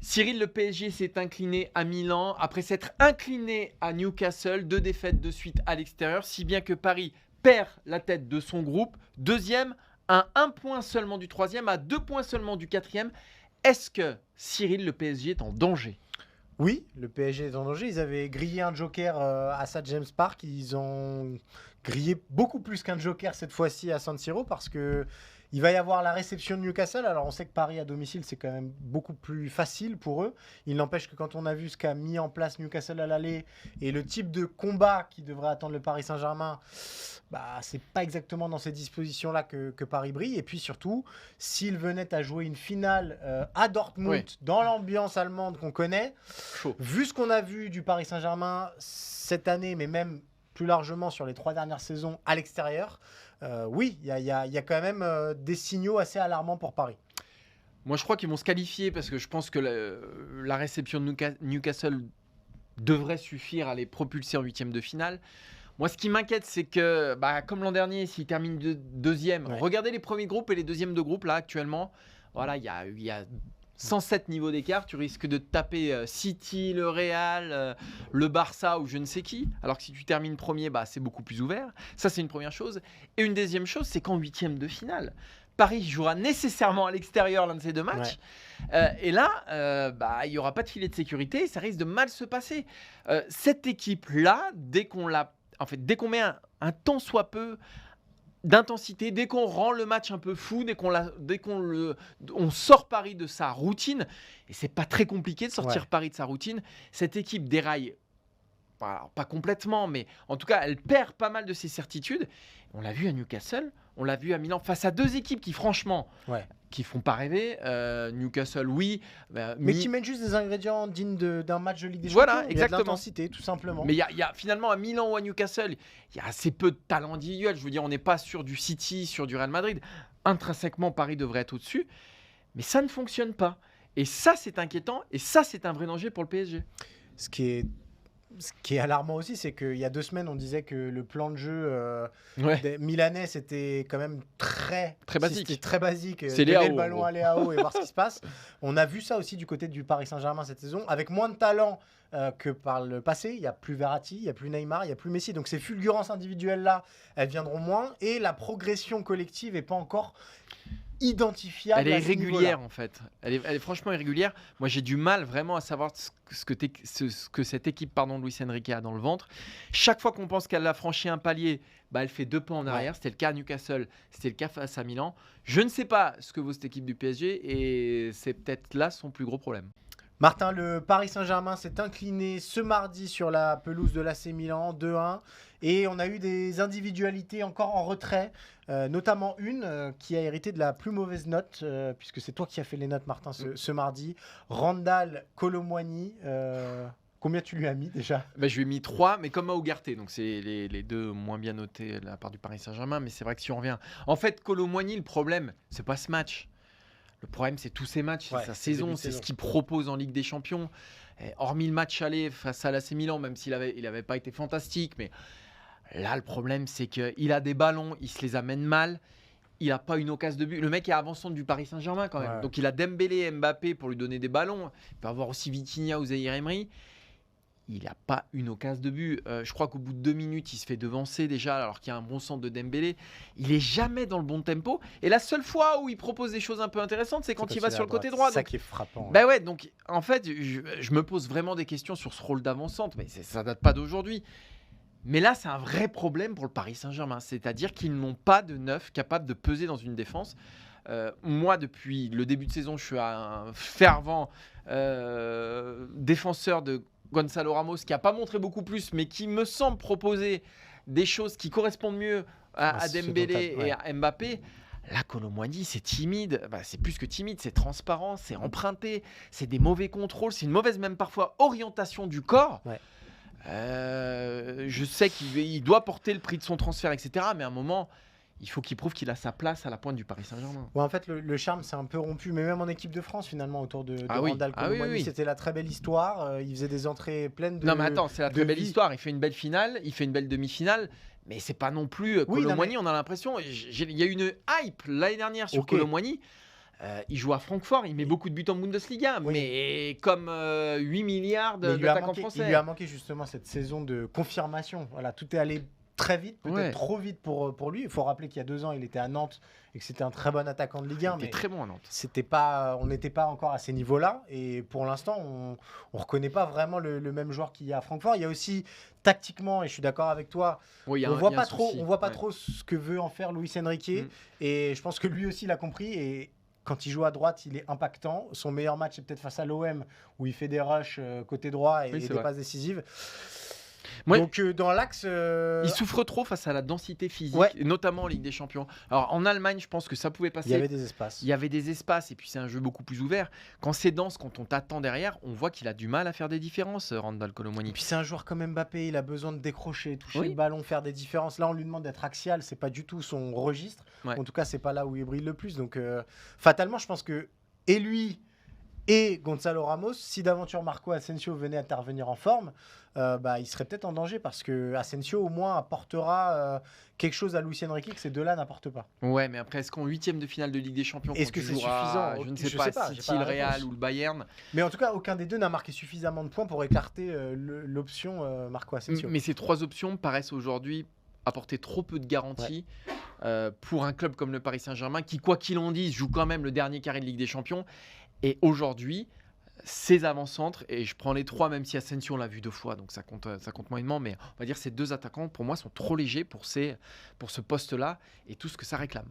Cyril, le PSG s'est incliné à Milan après s'être incliné à Newcastle, 2 défaites de suite à l'extérieur, si bien que Paris perd la tête de son groupe, deuxième, à 1 point seulement du troisième, à 2 points seulement du quatrième. Est-ce que Cyril, le PSG est en danger ? Oui, le PSG est en danger. Ils avaient grillé un joker à St James Park. Ils ont grillé beaucoup plus qu'un joker cette fois-ci à San Siro parce que il va y avoir la réception de Newcastle. Alors on sait que Paris à domicile c'est quand même beaucoup plus facile pour eux. Il n'empêche que quand on a vu ce qu'a mis en place Newcastle à l'aller et le type de combat qui devrait attendre le Paris Saint-Germain, c'est pas exactement dans ces dispositions-là que Paris brille. Et puis surtout, s'ils venaient à jouer une finale à Dortmund, dans l'ambiance allemande qu'on connaît, vu ce qu'on a vu du Paris Saint-Germain cette année, mais même plus largement sur les 3 dernières saisons à l'extérieur, oui, il y a quand même des signaux assez alarmants pour Paris. Moi, je crois qu'ils vont se qualifier parce que je pense que la réception de Newcastle devrait suffire à les propulser en 8e de finale. Moi, ce qui m'inquiète, c'est que, comme l'an dernier, s'ils terminent deuxième, regardez les premiers groupes et les deuxièmes de groupe, là, actuellement. Voilà, il y a 107 niveaux d'écart. Tu risques de taper City, le Real, le Barça ou je ne sais qui. Alors que si tu termines premier, c'est beaucoup plus ouvert. Ça, c'est une première chose. Et une deuxième chose, c'est qu'en 8e de finale, Paris jouera nécessairement à l'extérieur l'un de ces deux matchs. Et là, il n'y aura pas de filet de sécurité. Ça risque de mal se passer. Cette équipe-là, dès qu'on met un tant soit peu d'intensité, dès qu'on rend le match un peu fou, dès qu'on sort Paris de sa routine, et c'est pas très compliqué de sortir Paris de sa routine, cette équipe déraille, alors pas complètement, mais en tout cas, elle perd pas mal de ses certitudes. On l'a vu à Newcastle, on l'a vu à Milan, face à 2 équipes qui, franchement, qui font pas rêver. Newcastle, oui. Mais qui mettent juste des ingrédients dignes d'un match de Ligue des Champions. Voilà, exactement. Il y a de l'intensité, tout simplement. Mais il y a finalement à Milan ou à Newcastle, il y a assez peu de talent individuel. Je veux dire, on n'est pas sur du City, sur du Real Madrid. Intrinsèquement, Paris devrait être au-dessus. Mais ça ne fonctionne pas. Et ça, c'est inquiétant. Et ça, c'est un vrai danger pour le PSG. Ce qui est alarmant aussi, c'est qu'il y a 2 semaines, on disait que le plan de jeu des Milanais, c'était quand même très basique. C'était très basique. C'est donner le ballon, aller à haut et voir ce qui se passe. On a vu ça aussi du côté du Paris Saint-Germain cette saison, avec moins de talent que par le passé. Il n'y a plus Verratti, il n'y a plus Neymar, il n'y a plus Messi. Donc ces fulgurances individuelles-là, elles viendront moins. Et la progression collective n'est pas encore identifiable. Elle est irrégulière en fait. Elle est franchement irrégulière. Moi, j'ai du mal vraiment à savoir ce que cette équipe de Luis Enrique a dans le ventre. Chaque fois qu'on pense qu'elle a franchi un palier, elle fait 2 pas en arrière. C'était le cas à Newcastle, c'était le cas face à Milan. Je ne sais pas ce que vaut cette équipe du PSG et c'est peut-être là son plus gros problème. Martin, le Paris Saint-Germain s'est incliné ce mardi sur la pelouse de l'AC Milan, 2-1. Et on a eu des individualités encore en retrait, notamment une qui a hérité de la plus mauvaise note, puisque c'est toi qui as fait les notes, Martin, ce mardi. Randal Kolo Muani, combien tu lui as mis déjà ? Je lui ai mis 3, mais comme à Ugarte. Donc c'est les 2 moins bien notés de la part du Paris Saint-Germain. Mais c'est vrai que si on revient... En fait, Kolo Muani, le problème, c'est pas ce match. Le problème, c'est tous ces matchs, c'est sa saison, c'est ce qu'il propose en Ligue des Champions. Hormis le match aller face à l'AC Milan, même s'il avait pas été fantastique. Mais là, le problème, c'est qu'il a des ballons, il se les amène mal. Il n'a pas une occasion de but. Le mec est avant-centre du Paris Saint-Germain quand même. Donc il a Dembélé et Mbappé pour lui donner des ballons. Il peut avoir aussi Vitinha ou Zahir Emery. Il n'a pas une occasion de but. Je crois qu'au bout de 2 minutes, il se fait devancer déjà, alors qu'il y a un bon centre de Dembélé. Il n'est jamais dans le bon tempo. Et la seule fois où il propose des choses un peu intéressantes, c'est quand il va sur le côté droit. C'est ça qui est frappant. Donc en fait, je me pose vraiment des questions sur ce rôle d'avant-centre, mais ça date pas d'aujourd'hui. Mais là, c'est un vrai problème pour le Paris Saint-Germain. C'est-à-dire qu'ils n'ont pas de neuf capable de peser dans une défense. Moi, depuis le début de saison, je suis un fervent défenseur de Gonzalo Ramos, qui n'a pas montré beaucoup plus, mais qui me semble proposer des choses qui correspondent mieux à Dembélé et à Mbappé. Là, Kolo Muani, c'est timide. C'est plus que timide, c'est transparent, c'est emprunté, c'est des mauvais contrôles, c'est une mauvaise, même parfois, orientation du corps. Je sais qu'il doit porter le prix de son transfert, etc. Mais à un moment, il faut qu'il prouve qu'il a sa place à la pointe du Paris Saint-Germain. En fait, le charme s'est un peu rompu, mais même en équipe de France, finalement, autour de Randal Kolo Muani, c'était la très belle histoire. Il faisait des entrées pleines de... Non, mais attends, c'est la très belle histoire. Il fait une belle finale, il fait une belle demi-finale, mais c'est pas non plus... Kolo Muani, on a l'impression... Il y a eu une hype l'année dernière sur Kolo Muani. Il joue à Francfort, il met beaucoup de buts en Bundesliga, Oui. mais comme 8 milliards Mais il lui a d'attaquants manqué, français. il lui a manqué justement cette saison de confirmation. Voilà, tout est allé très vite, peut-être Ouais. trop vite pour lui. Il faut rappeler qu'il y a 2 ans, il était à Nantes et que c'était un très bon attaquant de Ligue 1. Il était Mais très bon à Nantes. on n'était pas encore à ces niveaux-là. Et pour l'instant, on ne reconnaît pas vraiment le même joueur qu'il y a à Francfort. Il y a aussi, tactiquement, et je suis d'accord avec toi, Oui, il y a on un- voit il y a un pas trop, souci. on voit pas Ouais. trop ce que veut en faire Luis Enrique. Mm. Et je pense que lui aussi l'a compris. Et quand il joue à droite, il est impactant. Son meilleur match est peut-être face à l'OM, où il fait des rushs côté droit et Oui, c'est des vrai. passes décisives. Moi, Donc dans l'axe, il souffre trop face à la densité physique, Ouais. et notamment en Ligue des Champions. Alors en Allemagne, je pense que ça pouvait passer. il y avait des espaces. Il y avait des espaces et puis c'est un jeu beaucoup plus ouvert. Quand c'est dense, quand on t'attend derrière, on voit qu'il a du mal à faire des différences, Randal Et Colomwani. puis c'est un joueur comme Mbappé, il a besoin de décrocher, toucher Oui. le ballon, faire des différences. Là, on lui demande d'être axial, c'est pas du tout son registre. Ouais. En tout cas, c'est pas là où il brille le plus. Donc, fatalement, je pense que et lui et Gonzalo Ramos, si d'aventure Marco Asensio venait intervenir en forme, il serait peut-être en danger parce que Asensio au moins apportera quelque chose à Luis Enrique que ces deux-là n'apportent pas. Ouais, mais après, est-ce qu'en huitième de finale de Ligue des Champions, Est-ce quand que tu c'est joueras, suffisant je ne Je sais sais pas, pas, j'ai City, pas le la Real réponse. ou le Bayern. Mais en tout cas, aucun des deux n'a marqué suffisamment de points pour écarter l'option Marco Asensio. Mais ces trois options paraissent aujourd'hui apporter trop peu de garanties pour un club comme le Paris Saint-Germain qui, quoi qu'il en dise, joue quand même le dernier carré de Ligue des Champions. Et aujourd'hui, ces avant-centres, et je prends les trois, même si Asensio on l'a vu 2 fois, donc ça compte moyennement, mais on va dire ces 2 attaquants, pour moi, sont trop légers pour ce poste-là et tout ce que ça réclame.